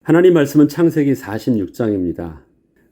하나님 말씀은 창세기 46장입니다.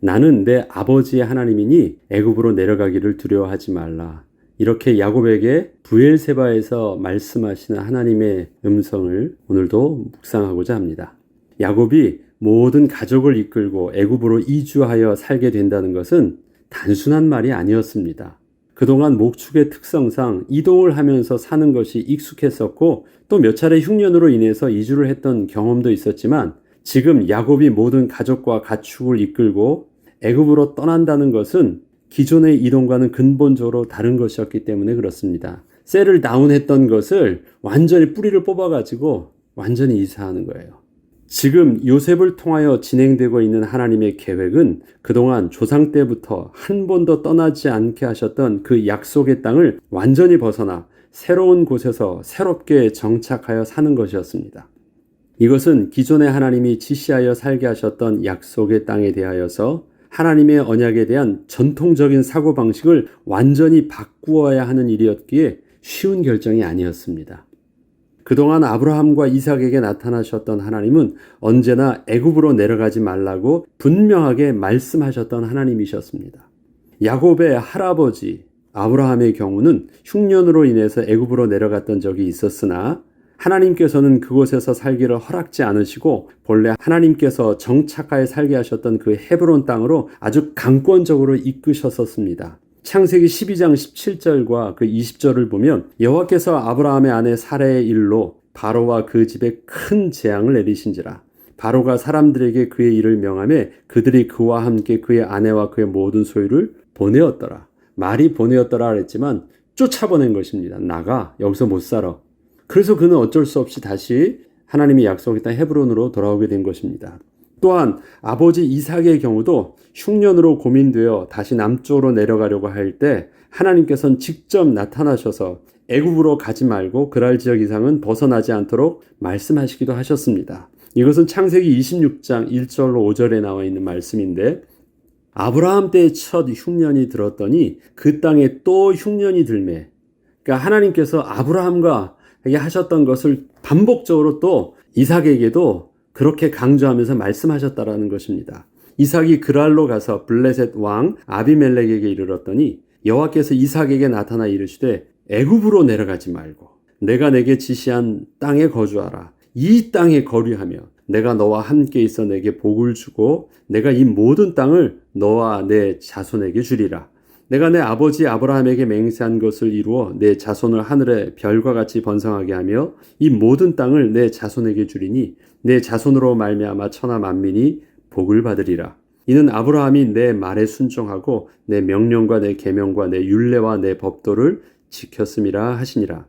나는 내 아버지의 하나님이니 애굽으로 내려가기를 두려워하지 말라. 이렇게 야곱에게 브엘세바에서 말씀하시는 하나님의 음성을 오늘도 묵상하고자 합니다. 야곱이 모든 가족을 이끌고 애굽으로 이주하여 살게 된다는 것은 단순한 말이 아니었습니다. 그동안 목축의 특성상 이동을 하면서 사는 것이 익숙했었고 또 몇 차례 흉년으로 인해서 이주를 했던 경험도 있었지만 지금 야곱이 모든 가족과 가축을 이끌고 애굽으로 떠난다는 것은 기존의 이동과는 근본적으로 다른 것이었기 때문에 그렇습니다. 셀을 다운했던 것을 완전히 뿌리를 뽑아가지고 완전히 이사하는 거예요. 지금 요셉을 통하여 진행되고 있는 하나님의 계획은 그동안 조상 때부터 한 번도 떠나지 않게 하셨던 그 약속의 땅을 완전히 벗어나 새로운 곳에서 새롭게 정착하여 사는 것이었습니다. 이것은 기존의 하나님이 지시하여 살게 하셨던 약속의 땅에 대하여서 하나님의 언약에 대한 전통적인 사고방식을 완전히 바꾸어야 하는 일이었기에 쉬운 결정이 아니었습니다. 그동안 아브라함과 이삭에게 나타나셨던 하나님은 언제나 애굽으로 내려가지 말라고 분명하게 말씀하셨던 하나님이셨습니다. 야곱의 할아버지 아브라함의 경우는 흉년으로 인해서 애굽으로 내려갔던 적이 있었으나 하나님께서는 그곳에서 살기를 허락지 않으시고 본래 하나님께서 정착하여 살게 하셨던 그 헤브론 땅으로 아주 강권적으로 이끄셨었습니다. 창세기 12장 17절과 그 20절을 보면 여호와께서 아브라함의 아내 사라의 일로 바로와 그 집에 큰 재앙을 내리신지라. 바로가 사람들에게 그의 일을 명하며 그들이 그와 함께 그의 아내와 그의 모든 소유를 보내었더라. 말이 보내었더라 그랬지만 쫓아보낸 것입니다. 나가 여기서 못 살아. 그래서 그는 어쩔 수 없이 다시 하나님이 약속했던 헤브론으로 돌아오게 된 것입니다. 또한 아버지 이삭의 경우도 흉년으로 고민되어 다시 남쪽으로 내려가려고 할 때 하나님께서는 직접 나타나셔서 애굽으로 가지 말고 그랄 지역 이상은 벗어나지 않도록 말씀하시기도 하셨습니다. 이것은 창세기 26장 1절로 5절에 나와 있는 말씀인데 아브라함 때의 첫 흉년이 들었더니 그 땅에 또 흉년이 들매. 그러니까 하나님께서 아브라함과 하셨던 것을 반복적으로 또 이삭에게도 그렇게 강조하면서 말씀하셨다라는 것입니다. 이삭이 그랄로 가서 블레셋 왕 아비멜렉에게 이르렀더니 여호와께서 이삭에게 나타나 이르시되 애굽으로 내려가지 말고 내가 내게 지시한 땅에 거주하라. 이 땅에 거류하며 내가 너와 함께 있어 내게 복을 주고 내가 이 모든 땅을 너와 내 자손에게 주리라. 내가 내 아버지 아브라함에게 맹세한 것을 이루어 내 자손을 하늘의 별과 같이 번성하게 하며 이 모든 땅을 내 자손에게 주리니 내 자손으로 말미암아 천하 만민이 복을 받으리라. 이는 아브라함이 내 말에 순종하고 내 명령과 내 계명과 내 율례와 내 법도를 지켰음이라 하시니라.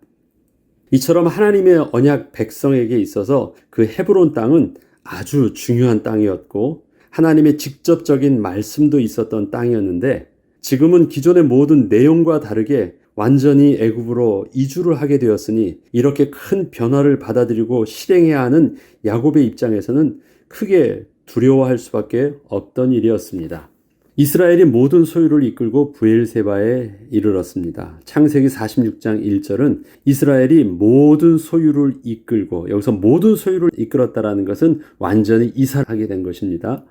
이처럼 하나님의 언약 백성에게 있어서 그 헤브론 땅은 아주 중요한 땅이었고 하나님의 직접적인 말씀도 있었던 땅이었는데 지금은 기존의 모든 내용과 다르게 완전히 애굽으로 이주를 하게 되었으니 이렇게 큰 변화를 받아들이고 실행해야 하는 야곱의 입장에서는 크게 두려워할 수밖에 없던 일이었습니다. 이스라엘이 모든 소유를 이끌고 브엘세바에 이르렀습니다. 창세기 46장 1절은 이스라엘이 모든 소유를 이끌고 여기서 모든 소유를 이끌었다라는 것은 완전히 이사하게 된 것입니다.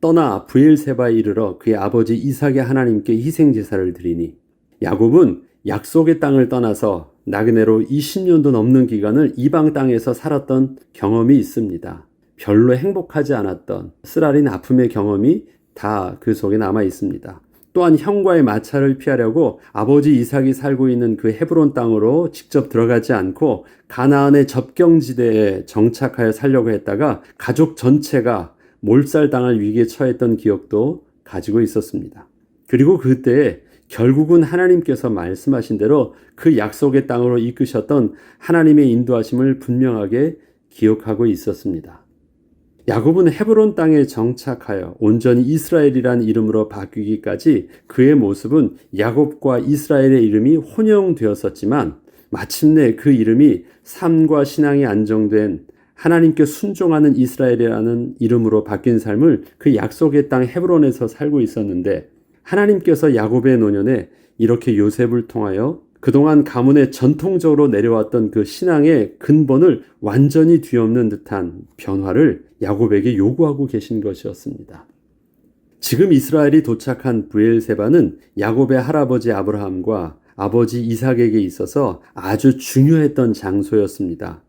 떠나 브엘세바에 이르러 그의 아버지 이삭의 하나님께 희생제사를 드리니 야곱은 약속의 땅을 떠나서 나그네로 20년도 넘는 기간을 이방 땅에서 살았던 경험이 있습니다. 별로 행복하지 않았던 쓰라린 아픔의 경험이 다 그 속에 남아 있습니다. 또한 형과의 마찰을 피하려고 아버지 이삭이 살고 있는 그 헤브론 땅으로 직접 들어가지 않고 가나안의 접경지대에 정착하여 살려고 했다가 가족 전체가 몰살당할 위기에 처했던 기억도 가지고 있었습니다. 그리고 그때 결국은 하나님께서 말씀하신 대로 그 약속의 땅으로 이끄셨던 하나님의 인도하심을 분명하게 기억하고 있었습니다. 야곱은 헤브론 땅에 정착하여 온전히 이스라엘이란 이름으로 바뀌기까지 그의 모습은 야곱과 이스라엘의 이름이 혼용되었었지만 마침내 그 이름이 삶과 신앙이 안정된 하나님께 순종하는 이스라엘이라는 이름으로 바뀐 삶을 그 약속의 땅 헤브론에서 살고 있었는데 하나님께서 야곱의 노년에 이렇게 요셉을 통하여 그동안 가문에 전통적으로 내려왔던 그 신앙의 근본을 완전히 뒤엎는 듯한 변화를 야곱에게 요구하고 계신 것이었습니다. 지금 이스라엘이 도착한 브엘세바는 야곱의 할아버지 아브라함과 아버지 이삭에게 있어서 아주 중요했던 장소였습니다.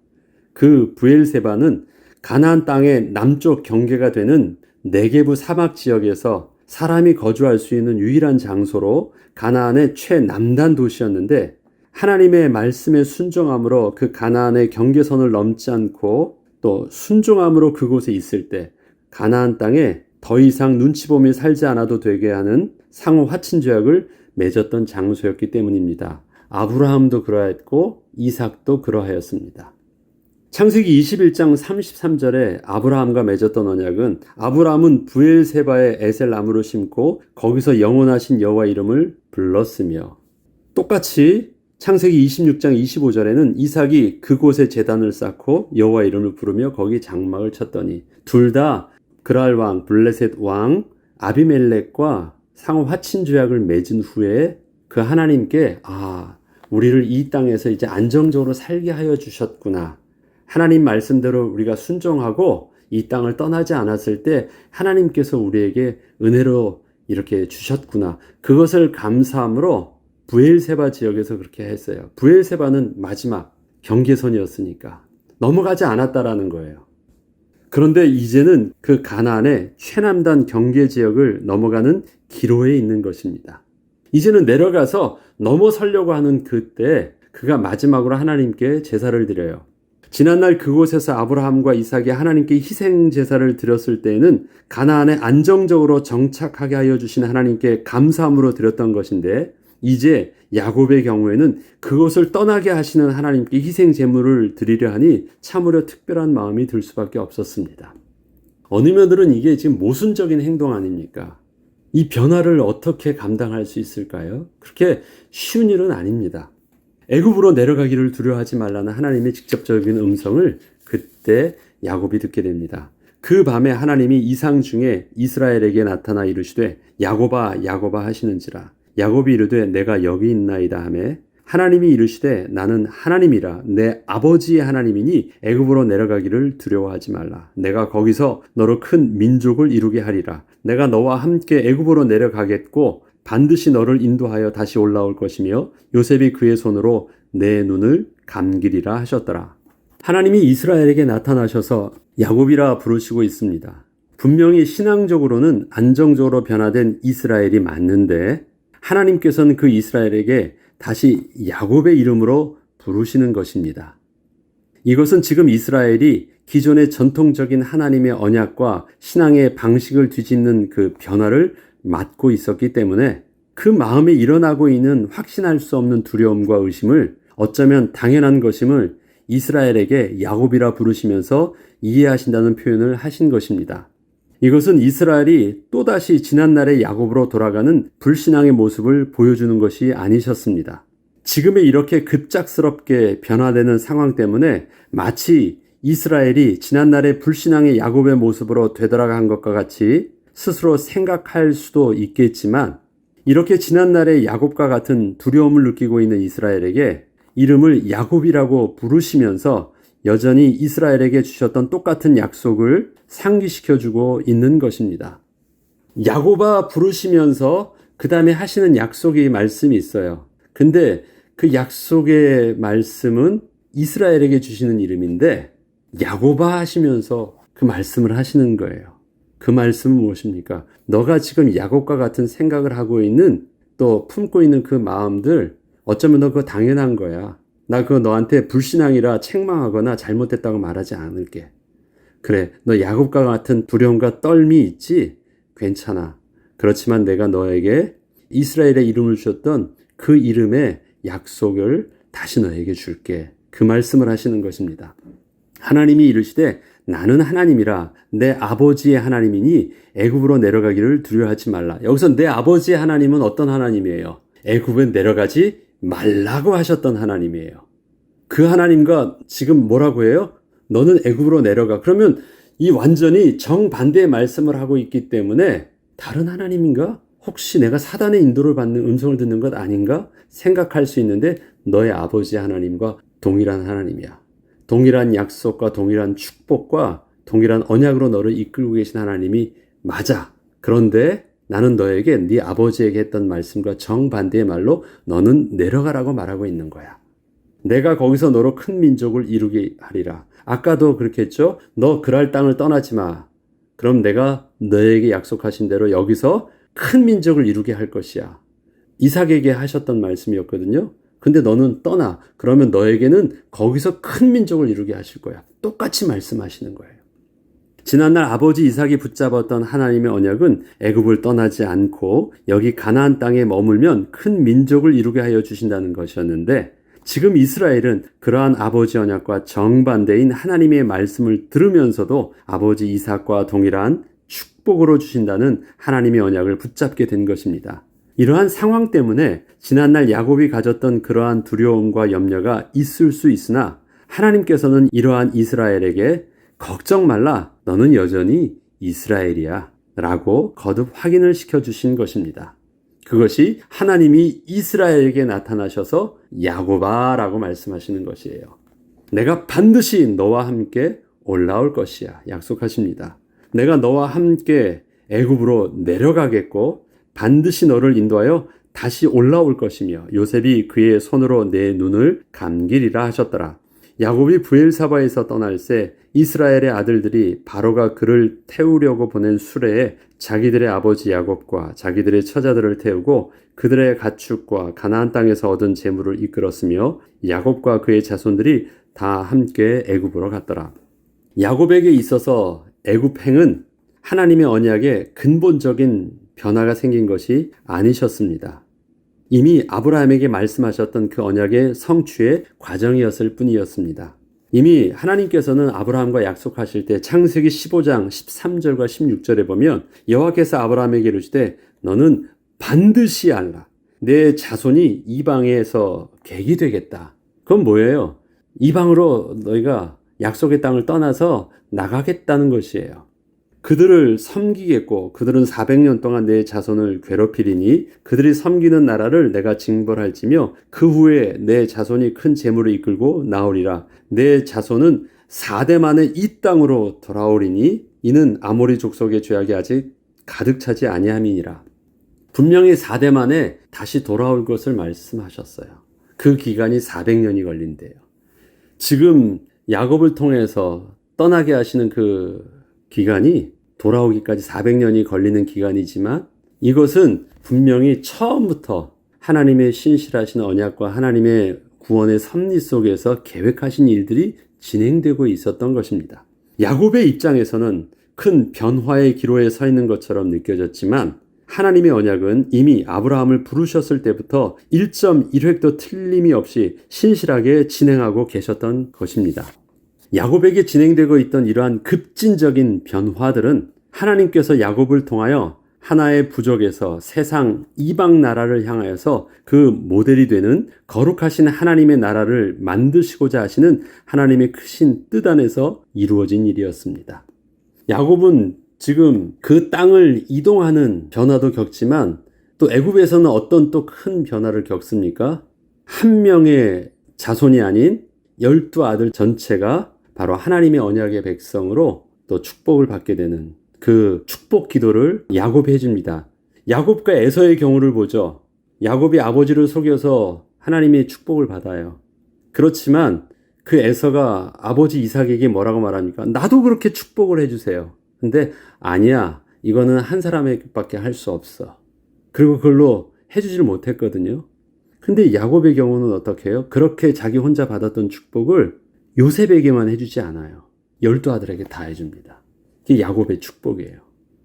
그 브엘세바는 가나안 땅의 남쪽 경계가 되는 네게브 사막 지역에서 사람이 거주할 수 있는 유일한 장소로 가나안의 최남단 도시였는데, 하나님의 말씀에 순종함으로 그 가나안의 경계선을 넘지 않고 또 순종함으로 그곳에 있을 때 가나안 땅에 더 이상 눈치 보며 살지 않아도 되게 하는 상호 화친 조약을 맺었던 장소였기 때문입니다. 아브라함도 그러했고 이삭도 그러하였습니다. 창세기 21장 33절에 아브라함과 맺었던 언약은, 아브라함은 브엘세바에 에셀 나무를 심고 거기서 영원하신 여호와 이름을 불렀으며, 똑같이 창세기 26장 25절에는 이삭이 그곳에 제단을 쌓고 여호와 이름을 부르며 거기 장막을 쳤더니, 둘 다 그랄 왕 블레셋 왕 아비멜렉과 상호 화친 조약을 맺은 후에 그 하나님께 우리를 이 땅에서 이제 안정적으로 살게 하여 주셨구나, 하나님 말씀대로 우리가 순종하고 이 땅을 떠나지 않았을 때 하나님께서 우리에게 은혜로 이렇게 주셨구나, 그것을 감사함으로 브엘세바 지역에서 그렇게 했어요. 브엘세바는 마지막 경계선이었으니까 넘어가지 않았다라는 거예요. 그런데 이제는 그 가나안의 최남단 경계 지역을 넘어가는 기로에 있는 것입니다. 이제는 내려가서 넘어서려고 하는 그때 그가 마지막으로 하나님께 제사를 드려요. 지난날 그곳에서 아브라함과 이삭이 하나님께 희생 제사를 드렸을 때에는 가나안에 안정적으로 정착하게 하여 주신 하나님께 감사함으로 드렸던 것인데, 이제 야곱의 경우에는 그것을 떠나게 하시는 하나님께 희생 제물을 드리려 하니 참으로 특별한 마음이 들 수밖에 없었습니다. 어느 면들은 이게 지금 모순적인 행동 아닙니까? 이 변화를 어떻게 감당할 수 있을까요? 그렇게 쉬운 일은 아닙니다. 애굽으로 내려가기를 두려워하지 말라는 하나님의 직접적인 음성을 그때 야곱이 듣게 됩니다. 그 밤에 하나님이 이상 중에 이스라엘에게 나타나 이르시되 야곱아 야곱아 하시는지라. 야곱이 이르되 내가 여기 있나이다 하매, 하나님이 이르시되 나는 하나님이라 내 아버지의 하나님이니 애굽으로 내려가기를 두려워하지 말라. 내가 거기서 너로 큰 민족을 이루게 하리라. 내가 너와 함께 애굽으로 내려가겠고 반드시 너를 인도하여 다시 올라올 것이며 요셉이 그의 손으로 내 눈을 감기리라 하셨더라. 하나님이 이스라엘에게 나타나셔서 야곱이라 부르시고 있습니다. 분명히 신앙적으로는 안정적으로 변화된 이스라엘이 맞는데, 하나님께서는 그 이스라엘에게 다시 야곱의 이름으로 부르시는 것입니다. 이것은 지금 이스라엘이 기존의 전통적인 하나님의 언약과 신앙의 방식을 뒤집는 그 변화를 맞고 있었기 때문에 그 마음에 일어나고 있는 확신할 수 없는 두려움과 의심을 어쩌면 당연한 것임을 이스라엘에게 야곱이라 부르시면서 이해하신다는 표현을 하신 것입니다. 이것은 이스라엘이 또다시 지난날의 야곱으로 돌아가는 불신앙의 모습을 보여주는 것이 아니셨습니다. 지금의 이렇게 급작스럽게 변화되는 상황 때문에 마치 이스라엘이 지난날의 불신앙의 야곱의 모습으로 되돌아간 것과 같이 스스로 생각할 수도 있겠지만, 이렇게 지난날의 야곱과 같은 두려움을 느끼고 있는 이스라엘에게 이름을 야곱이라고 부르시면서 여전히 이스라엘에게 주셨던 똑같은 약속을 상기시켜주고 있는 것입니다. 야곱아 부르시면서 그 다음에 하시는 약속의 말씀이 있어요. 근데 그 약속의 말씀은 이스라엘에게 주시는 이름인데 야곱아 하시면서 그 말씀을 하시는 거예요. 그 말씀은 무엇입니까? 너가 지금 야곱과 같은 생각을 하고 있는, 또 품고 있는 그 마음들, 어쩌면 너 그거 당연한 거야. 나 그거 너한테 불신앙이라 책망하거나 잘못됐다고 말하지 않을게. 그래, 너 야곱과 같은 두려움과 떨미 있지? 괜찮아. 그렇지만 내가 너에게 이스라엘의 이름을 주셨던 그 이름의 약속을 다시 너에게 줄게. 그 말씀을 하시는 것입니다. 하나님이 이르시되 나는 하나님이라 내 아버지의 하나님이니 애굽으로 내려가기를 두려워하지 말라. 여기서 내 아버지의 하나님은 어떤 하나님이에요? 애굽에 내려가지 말라고 하셨던 하나님이에요. 그 하나님과 지금 뭐라고 해요? 너는 애굽으로 내려가. 그러면 이 완전히 정반대의 말씀을 하고 있기 때문에 다른 하나님인가? 혹시 내가 사단의 인도를 받는 음성을 듣는 것 아닌가? 생각할 수 있는데 너의 아버지 하나님과 동일한 하나님이야. 동일한 약속과 동일한 축복과 동일한 언약으로 너를 이끌고 계신 하나님이 맞아. 그런데 나는 너에게 네 아버지에게 했던 말씀과 정반대의 말로 너는 내려가라고 말하고 있는 거야. 내가 거기서 너로 큰 민족을 이루게 하리라. 아까도 그렇게 했죠. 너 그랄 땅을 떠나지 마. 그럼 내가 너에게 약속하신 대로 여기서 큰 민족을 이루게 할 것이야. 이삭에게 하셨던 말씀이었거든요. 근데 너는 떠나. 그러면 너에게는 거기서 큰 민족을 이루게 하실 거야. 똑같이 말씀하시는 거예요. 지난날 아버지 이삭이 붙잡았던 하나님의 언약은 애굽을 떠나지 않고 여기 가나안 땅에 머물면 큰 민족을 이루게 하여 주신다는 것이었는데 지금 이스라엘은 그러한 아버지 언약과 정반대인 하나님의 말씀을 들으면서도 아버지 이삭과 동일한 축복으로 주신다는 하나님의 언약을 붙잡게 된 것입니다. 이러한 상황 때문에 지난날 야곱이 가졌던 그러한 두려움과 염려가 있을 수 있으나 하나님께서는 이러한 이스라엘에게 걱정 말라, 너는 여전히 이스라엘이야 라고 거듭 확인을 시켜주신 것입니다. 그것이 하나님이 이스라엘에게 나타나셔서 야곱아 라고 말씀하시는 것이에요. 내가 반드시 너와 함께 올라올 것이야 약속하십니다. 내가 너와 함께 애굽으로 내려가겠고 반드시 너를 인도하여 다시 올라올 것이며 요셉이 그의 손으로 내 눈을 감기리라 하셨더라. 야곱이 브엘사바에서 떠날 새 이스라엘의 아들들이 바로가 그를 태우려고 보낸 수레에 자기들의 아버지 야곱과 자기들의 처자들을 태우고 그들의 가축과 가나안 땅에서 얻은 재물을 이끌었으며 야곱과 그의 자손들이 다 함께 애굽으로 갔더라. 야곱에게 있어서 애굽행은 하나님의 언약에 근본적인 변화가 생긴 것이 아니셨습니다. 이미 아브라함에게 말씀하셨던 그 언약의 성취의 과정이었을 뿐이었습니다. 이미 하나님께서는 아브라함과 약속하실 때 창세기 15장 13절과 16절에 보면 여호와께서 아브라함에게 이르시되 너는 반드시 알라. 내 자손이 이방에서 객이 되겠다. 그건 뭐예요? 이방으로 너희가 약속의 땅을 떠나서 나가겠다는 것이에요. 그들을 섬기겠고 그들은 400년 동안 내 자손을 괴롭히리니 그들이 섬기는 나라를 내가 징벌할지며 그 후에 내 자손이 큰 재물을 이끌고 나오리라. 내 자손은 4대 만에 이 땅으로 돌아오리니 이는 아모리 족속의 죄악이 아직 가득 차지 아니함이니라. 분명히 4대 만에 다시 돌아올 것을 말씀하셨어요. 그 기간이 400년이 걸린대요. 지금 야곱을 통해서 떠나게 하시는 그 기간이 돌아오기까지 400년이 걸리는 기간이지만 이것은 분명히 처음부터 하나님의 신실하신 언약과 하나님의 구원의 섭리 속에서 계획하신 일들이 진행되고 있었던 것입니다. 야곱의 입장에서는 큰 변화의 기로에 서 있는 것처럼 느껴졌지만 하나님의 언약은 이미 아브라함을 부르셨을 때부터 1.1획도 틀림이 없이 신실하게 진행하고 계셨던 것입니다. 야곱에게 진행되고 있던 이러한 급진적인 변화들은 하나님께서 야곱을 통하여 하나의 부족에서 세상 이방 나라를 향하여서 그 모델이 되는 거룩하신 하나님의 나라를 만드시고자 하시는 하나님의 크신 뜻 안에서 이루어진 일이었습니다. 야곱은 지금 그 땅을 이동하는 변화도 겪지만 또 애굽에서는 어떤 또 큰 변화를 겪습니까? 한 명의 자손이 아닌 12아들 전체가 바로 하나님의 언약의 백성으로 또 축복을 받게 되는 그 축복 기도를 야곱이 해줍니다. 야곱과 에서의 경우를 보죠. 야곱이 아버지를 속여서 하나님의 축복을 받아요. 그렇지만 그 에서가 아버지 이삭에게 뭐라고 말합니까? 나도 그렇게 축복을 해주세요. 근데 아니야, 이거는 한 사람에게밖에 할 수 없어. 그리고 그걸로 해주지를 못했거든요. 근데 야곱의 경우는 어떻게 해요? 그렇게 자기 혼자 받았던 축복을 요셉에게만 해주지 않아요. 12아들에게 다 해줍니다. 이게 야곱의 축복이에요.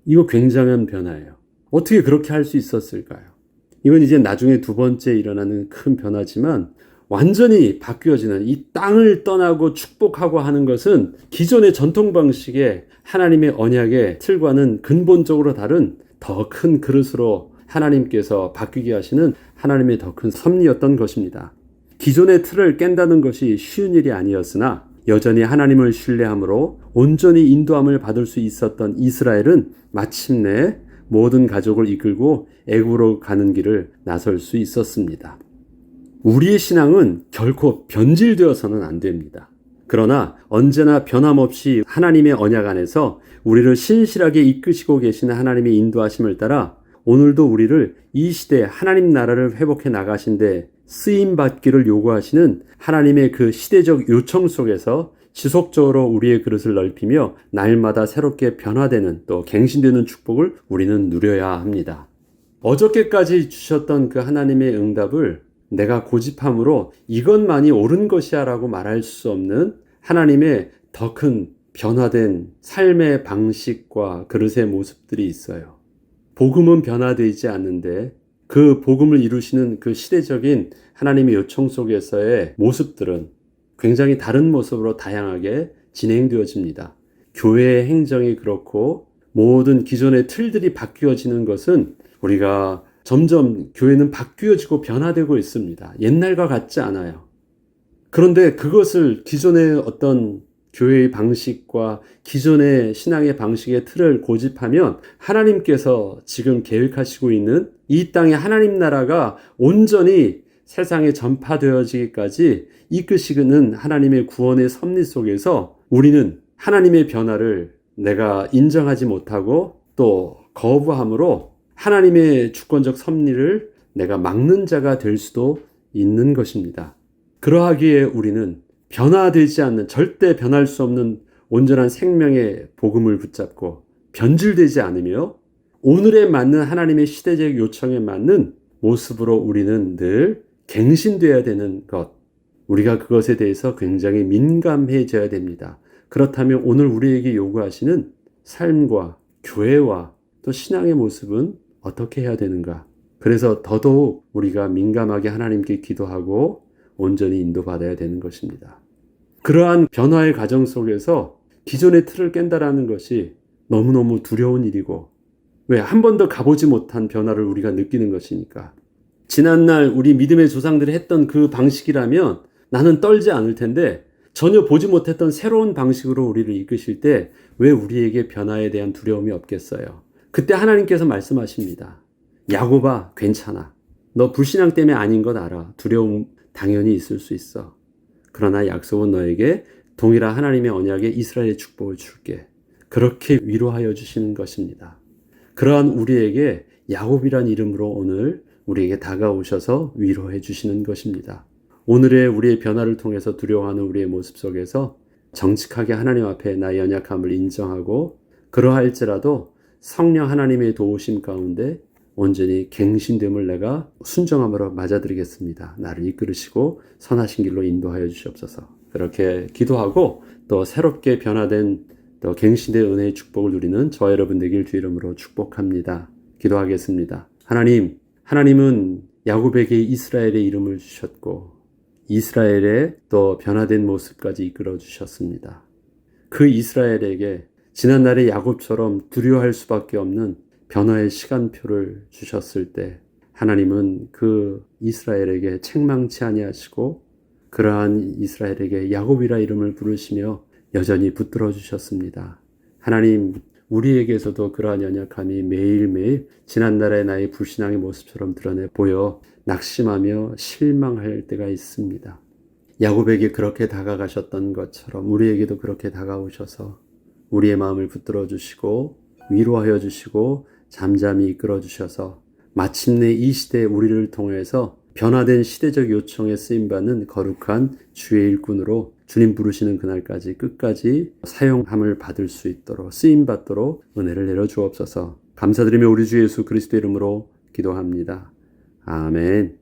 이거 굉장한 변화예요. 어떻게 그렇게 할 수 있었을까요? 이건 이제 나중에 두 번째 일어나는 큰 변화지만 완전히 바뀌어지는 이 땅을 떠나고 축복하고 하는 것은 기존의 전통 방식의 하나님의 언약의 틀과는 근본적으로 다른 더 큰 그릇으로 하나님께서 바뀌게 하시는 하나님의 더 큰 섭리였던 것입니다. 기존의 틀을 깬다는 것이 쉬운 일이 아니었으나 여전히 하나님을 신뢰함으로 온전히 인도함을 받을 수 있었던 이스라엘은 마침내 모든 가족을 이끌고 애굽으로 가는 길을 나설 수 있었습니다. 우리의 신앙은 결코 변질되어서는 안 됩니다. 그러나 언제나 변함없이 하나님의 언약 안에서 우리를 신실하게 이끄시고 계시는 하나님의 인도하심을 따라 오늘도 우리를 이 시대 하나님 나라를 회복해 나가신데 쓰임받기를 요구하시는 하나님의 그 시대적 요청 속에서 지속적으로 우리의 그릇을 넓히며 날마다 새롭게 변화되는 또 갱신되는 축복을 우리는 누려야 합니다. 어저께까지 주셨던 그 하나님의 응답을 내가 고집함으로 이것만이 옳은 것이야 라고 말할 수 없는 하나님의 더 큰 변화된 삶의 방식과 그릇의 모습들이 있어요. 복음은 변화되지 않는데 그 복음을 이루시는 그 시대적인 하나님의 요청 속에서의 모습들은 굉장히 다른 모습으로 다양하게 진행되어집니다. 교회의 행정이 그렇고 모든 기존의 틀들이 바뀌어지는 것은 우리가 점점 교회는 바뀌어지고 변화되고 있습니다. 옛날과 같지 않아요. 그런데 그것을 기존의 어떤 교회의 방식과 기존의 신앙의 방식의 틀을 고집하면 하나님께서 지금 계획하시고 있는 이 땅의 하나님 나라가 온전히 세상에 전파되어지기까지 이끄시는 하나님의 구원의 섭리 속에서 우리는 하나님의 변화를 내가 인정하지 못하고 또 거부함으로 하나님의 주권적 섭리를 내가 막는 자가 될 수도 있는 것입니다. 그러하기에 우리는 변화되지 않는, 절대 변할 수 없는 온전한 생명의 복음을 붙잡고 변질되지 않으며 오늘에 맞는 하나님의 시대적 요청에 맞는 모습으로 우리는 늘 갱신되어야 되는 것, 우리가 그것에 대해서 굉장히 민감해져야 됩니다. 그렇다면 오늘 우리에게 요구하시는 삶과 교회와 또 신앙의 모습은 어떻게 해야 되는가? 그래서 더더욱 우리가 민감하게 하나님께 기도하고 온전히 인도받아야 되는 것입니다. 그러한 변화의 과정 속에서 기존의 틀을 깬다라는 것이 너무너무 두려운 일이고, 왜? 한 번도 가보지 못한 변화를 우리가 느끼는 것이니까. 지난날 우리 믿음의 조상들이 했던 그 방식이라면 나는 떨지 않을 텐데 전혀 보지 못했던 새로운 방식으로 우리를 이끄실 때 왜 우리에게 변화에 대한 두려움이 없겠어요? 그때 하나님께서 말씀하십니다. 야곱아, 괜찮아. 너 불신앙 때문에 아닌 것 알아. 두려움 당연히 있을 수 있어. 그러나 약속은 너에게 동일한 하나님의 언약에 이스라엘의 축복을 줄게. 그렇게 위로하여 주시는 것입니다. 그러한 우리에게 야곱이란 이름으로 오늘 우리에게 다가오셔서 위로해 주시는 것입니다. 오늘의 우리의 변화를 통해서 두려워하는 우리의 모습 속에서 정직하게 하나님 앞에 나의 연약함을 인정하고 그러할지라도 성령 하나님의 도우심 가운데 온전히 갱신됨을 내가 순종함으로 맞아드리겠습니다. 나를 이끌으시고 선하신 길로 인도하여 주시옵소서. 그렇게 기도하고 또 새롭게 변화된 또 갱신된 은혜의 축복을 누리는 저와 여러분 되길 주 이름으로 축복합니다. 기도하겠습니다. 하나님은 야곱에게 이스라엘의 이름을 주셨고 이스라엘의 또 변화된 모습까지 이끌어 주셨습니다. 그 이스라엘에게 지난날의 야곱처럼 두려워할 수밖에 없는 변화의 시간표를 주셨을 때 하나님은 그 이스라엘에게 책망치 아니하시고 그러한 이스라엘에게 야곱이라 이름을 부르시며 여전히 붙들어 주셨습니다. 하나님, 우리에게서도 그러한 연약함이 매일매일 지난날의 나의 불신앙의 모습처럼 드러내 보여 낙심하며 실망할 때가 있습니다. 야곱에게 그렇게 다가가셨던 것처럼 우리에게도 그렇게 다가오셔서 우리의 마음을 붙들어 주시고 위로하여 주시고 잠잠히 이끌어 주셔서 마침내 이 시대에 우리를 통해서 변화된 시대적 요청에 쓰임받는 거룩한 주의 일꾼으로 주님 부르시는 그날까지 끝까지 사용함을 받을 수 있도록 쓰임받도록 은혜를 내려주옵소서. 감사드리며 우리 주 예수 그리스도 이름으로 기도합니다. 아멘.